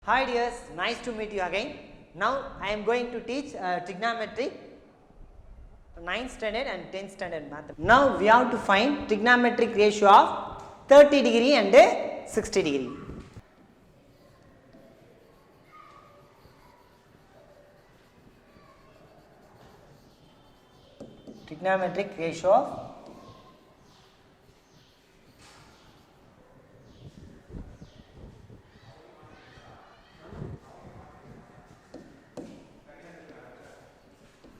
Hi dears, nice to meet you again. Now I am going to teach trigonometry 9th standard and 10th standard math. Now we have to find trigonometric ratio of 30 degree and 60 degree. Trigonometric ratio of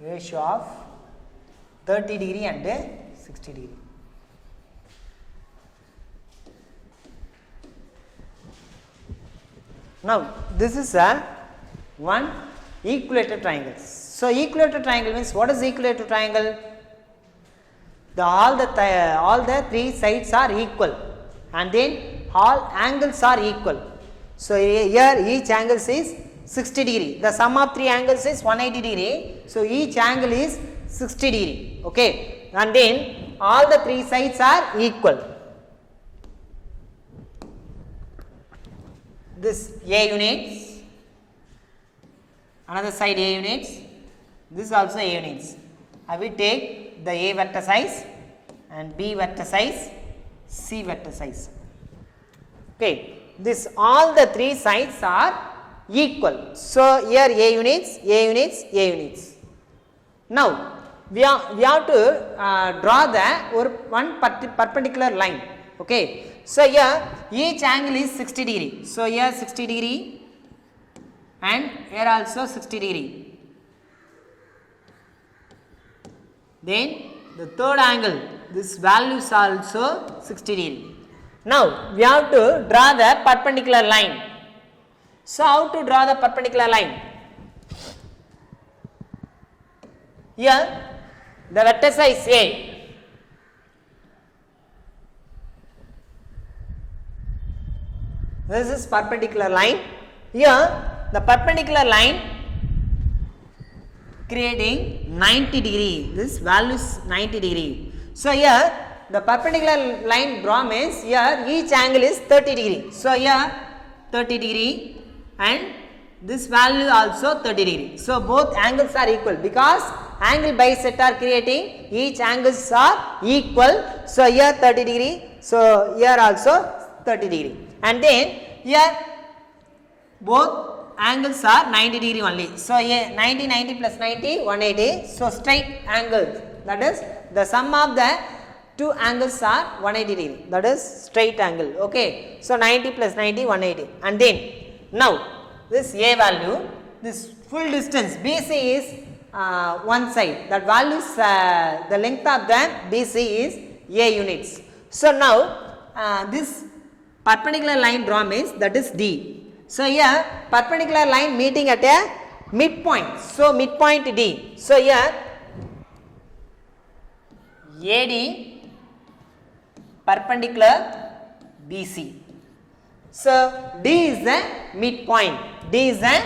ratio of 30 degree and 60 degree. Now this is a one equilateral triangle. So equilateral triangle means, what is equilateral triangle? All the three sides are equal and then all angles are equal. So here each angle is 60 degree. The sum of three angles is 180 degree. So each angle is 60 degree. Okay, and then all the three sides are equal. This A units, another side A units, this also A units. I will take the A vertices and B vertices, C vertices. Okay, this all the three sides are equal. So here A units, A units, A units. Now we have to draw the one perpendicular line. Okay. So here each angle is 60 degree. So here 60 degree and here also 60 degree. Then the third angle, this value is also 60 degree. Now we have to draw the perpendicular line. So how to draw the perpendicular line? Here the vertex is A. This is perpendicular line. Here the perpendicular line creating 90 degree. This value is 90 degree. So here the perpendicular line draw means here each angle is 30 degree. So here 30 degree and this value also 30 degree. So both angles are equal because angle bisect are creating each angles are equal. So here 30 degree. So here also 30 degree. And then here both angles are 90 degree only. So here 90 plus 90 180. So straight angles, that is the sum of the two angles are 180 degree, that is straight angle. Okay. So 90 plus 90 180. And then now this A value, this full distance BC is one side, that value is the length of the BC is A units. So now this perpendicular line draw means that is D. So here perpendicular line meeting at a midpoint. So midpoint D. So here AD perpendicular BC. So D is the midpoint. D is the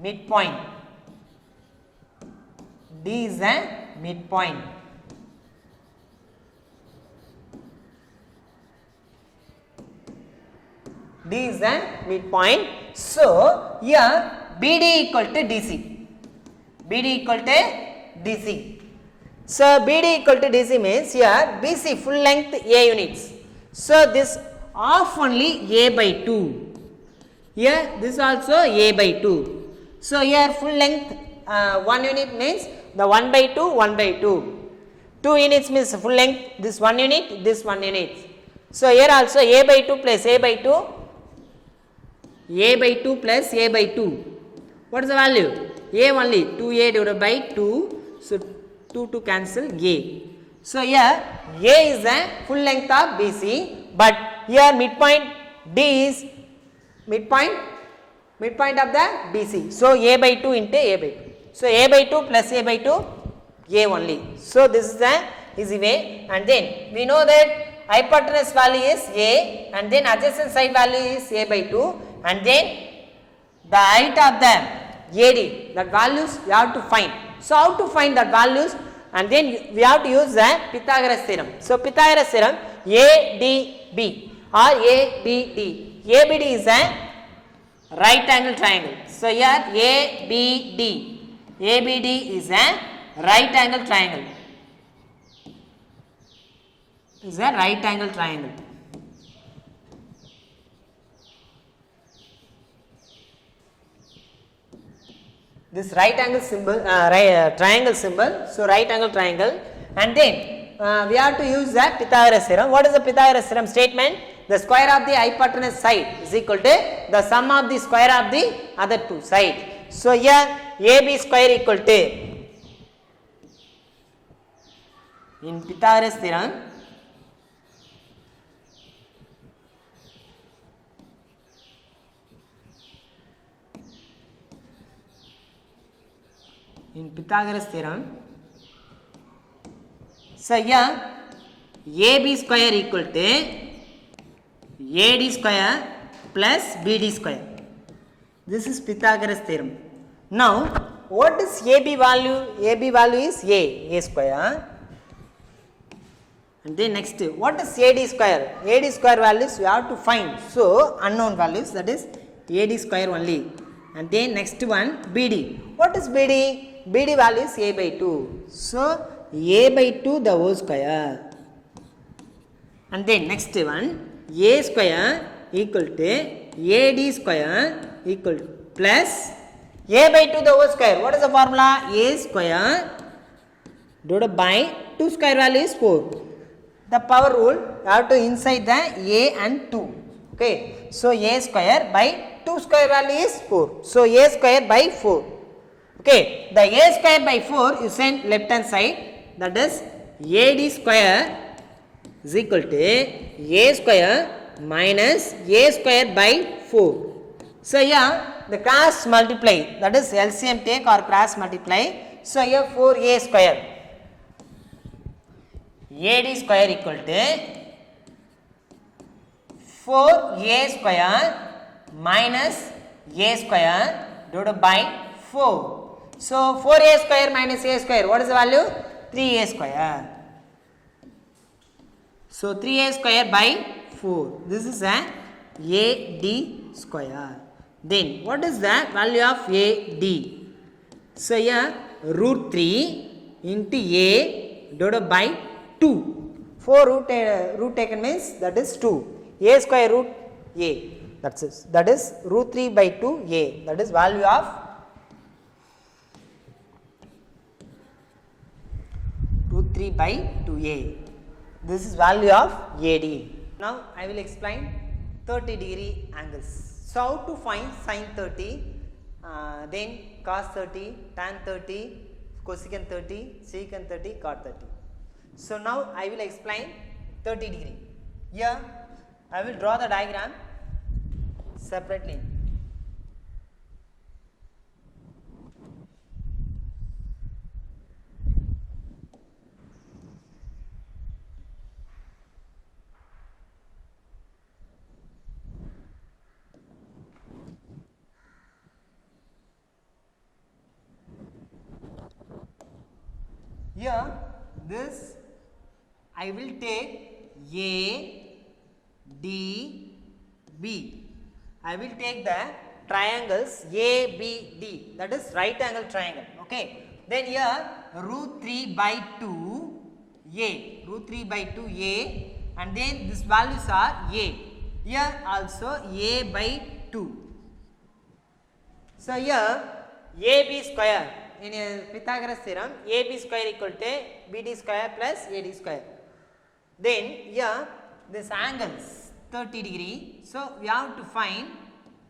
midpoint. D is the midpoint. D is the midpoint. So here BD equal to DC. BD equal to DC. So BD equal to DC means here BC full length A units. So this half only A by 2. Here this also A by 2. So here full length 1 unit means the 1 by 2 1 by 2. 2 units means full length, this 1 unit, this 1 unit. So here also A by 2 plus A by 2. A by 2 plus A by 2. What is the value? A only, 2A divided by 2. So 2 to cancel A. So here A is the full length of BC, but here midpoint D is midpoint of the BC. So A by 2 into A by 2. So A by 2 plus A by 2, A only. So this is the easy way. And then we know that hypotenuse value is A and then adjacent side value is A by 2 and then the height of the AD, that values we have to find. So how to find that values? And then we have to use the Pythagoras theorem. So Pythagoras theorem, ADB or ABD. ABD is a right angle triangle. So here ABD is a right angle triangle. Is a right angle triangle. This right angle symbol, triangle symbol. So right angle triangle, and then we have to use the Pythagoras theorem. What is the Pythagoras theorem statement? The square of the hypotenuse side is equal to the sum of the square of the other two sides. So here AB square equal to, in Pythagoras theorem, so here AB square equal to AD square plus BD square. This is Pythagoras theorem. Now what is AB value? AB value is A square. And then next, what is AD square? AD square values we have to find. So unknown values, that is AD square only. And then next one, BD. What is BD? BD value is A by 2. So A by 2 the whole square. And then next one, A square equal to AD square equal to plus A by 2 the whole square. What is the formula? A square divided by 2 square value is 4. The power rule, you have to inside the A and 2. Okay. So A square by 2 square value is 4. So A square by 4. Okay. The A square by 4 you send left hand side, that is AD square is equal to A square minus A square by 4. So here the cross multiply, that is LCM take or cross multiply. So here 4A square. AD square equal to 4A square minus A square divided by 4. So 4A square minus A square, what is the value? 3A square. So 3A square by 4. This is a AD square. Then what is the value of AD? So here root 3 into A divided by 2. 4 root taken means that is 2. A square root A. That's it. That is root 3 by 2 A. That is value of root 3 by 2A. This is value of AD. Now I will explain 30-degree angles. So how to find sin 30, then cos 30, tan 30, cosecant 30, secant 30, cot 30. So now I will explain 30-degree. Here I will draw the diagram separately. Here this I will take A, D, B. I will take the triangles A, B, D, that is right angle triangle. Okay. Then here root 3 by 2 A, root 3 by 2 A, and then these values are A. Here also A by 2. So here AB square, in Pythagoras theorem, AB square equal to BD square plus AD square. Then here this angles 30 degree. So we have to find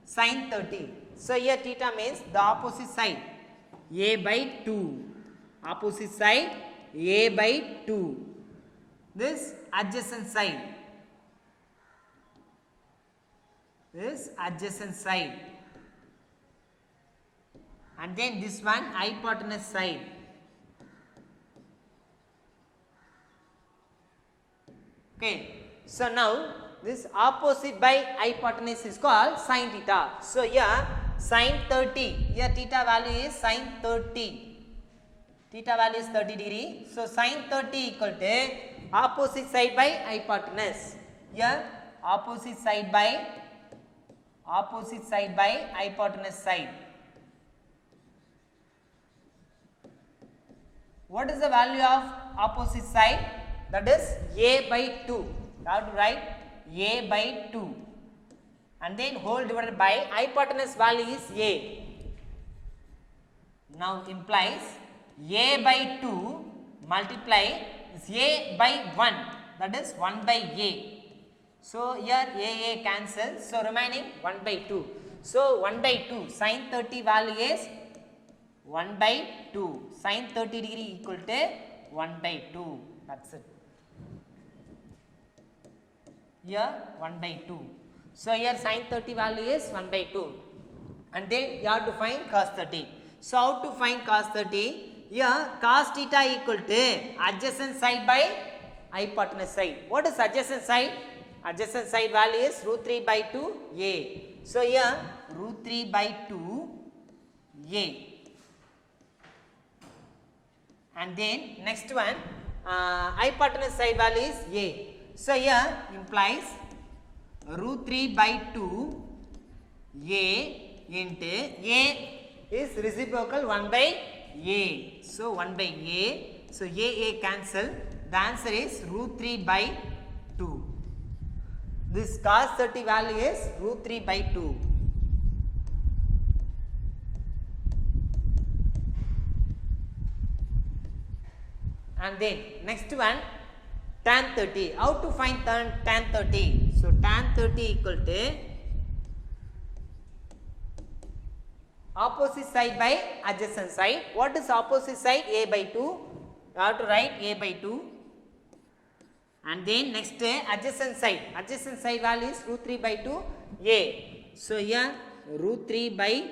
sin 30. So here theta means the opposite side, A by 2. Opposite side A by 2. This adjacent side. This adjacent side. And then this one hypotenuse side. Okay. So now this opposite by hypotenuse is called sin theta. So here sin 30. Here theta value is sin 30. Theta value is 30 degree. So sin 30 equal to opposite side by hypotenuse. Here opposite side by opposite side by hypotenuse side. What is the value of opposite side? That is a by 2. You have to write a by 2 and then whole divided by hypotenuse value is a. Now implies a by 2 multiply is a by 1, that is 1 by a. So here a cancels, so remaining 1 by 2. So 1 by 2 sin 30 value is 1 by 2. Sin 30 degree equal to 1 by 2. That's it. Here 1 by 2. So here sin 30 value is 1 by 2. And then you have to find cos 30. So how to find cos 30? Here cos theta equal to adjacent side by hypotenuse side. What is adjacent side? Adjacent side value is root 3 by 2 a. So here root 3 by 2 a. And then next one hypotenuse side value is a. So here implies root 3 by 2 a into a is reciprocal 1 by a. So 1 by a. So a cancel. The answer is root 3 by 2. This cos 30 value is root 3 by 2. And then next one tan 30. How to find tan 30? So tan 30 equal to opposite side by adjacent side. What is opposite side? A by 2. You have to write a by 2. And then next adjacent side. Adjacent side value is root 3 by 2 a. So here root 3 by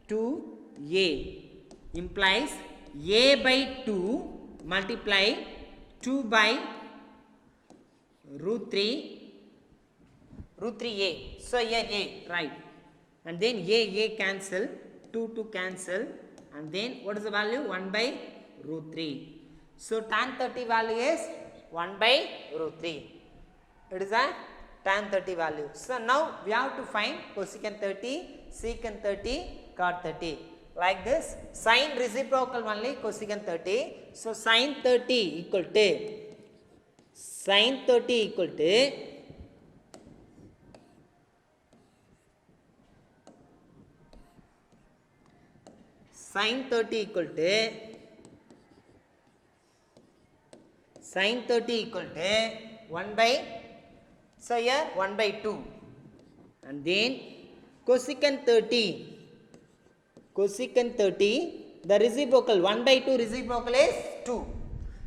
2 a implies a by 2 multiply 2 by root 3 a. So here a, right. And then a cancel, 2 cancel, and then what is the value? 1 by root 3. So tan 30 value is 1 by root 3. It is a tan 30 value. So now we have to find cosecant 30, secant 30, cot 30. Like this, sin reciprocal only cosecant 30. So sin 30 equal to sin 30 equal to sin 30 equal to sin 30 equal to 1 by, so here 1 by 2, and then cosecant 30, the reciprocal 1 by 2 reciprocal is 2.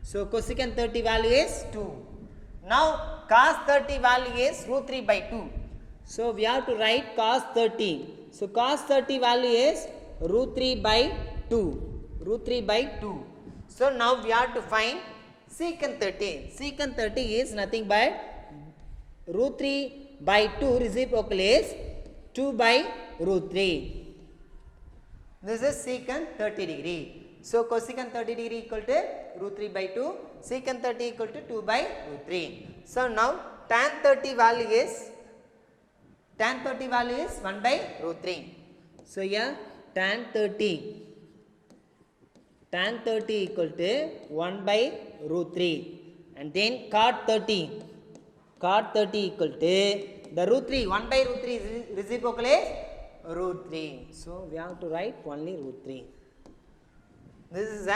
So cosecant 30 value is 2. Now cos 30 value is root 3 by 2. So we have to write cos 30. So cos 30 value is root 3 by 2. Root 3 by 2. So now we have to find secant 30. Secant 30 is nothing but root 3 by 2 reciprocal is 2 by root 3. This is secant 30 degree. So cosecant 30 degree equal to root 3 by 2. Secant 30 equal to 2 by root 3. So now tan 30 value is 1 by root 3. So here tan 30 equal to 1 by root 3, and then cot 30 equal to the root 3, 1 by root 3 is reciprocal is root 3. So we have to write only root 3. This is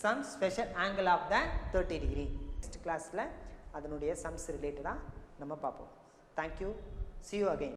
some special angle of the 30 degree. Next class la adanudaiya sums related nama paapom. Thank you. See you again.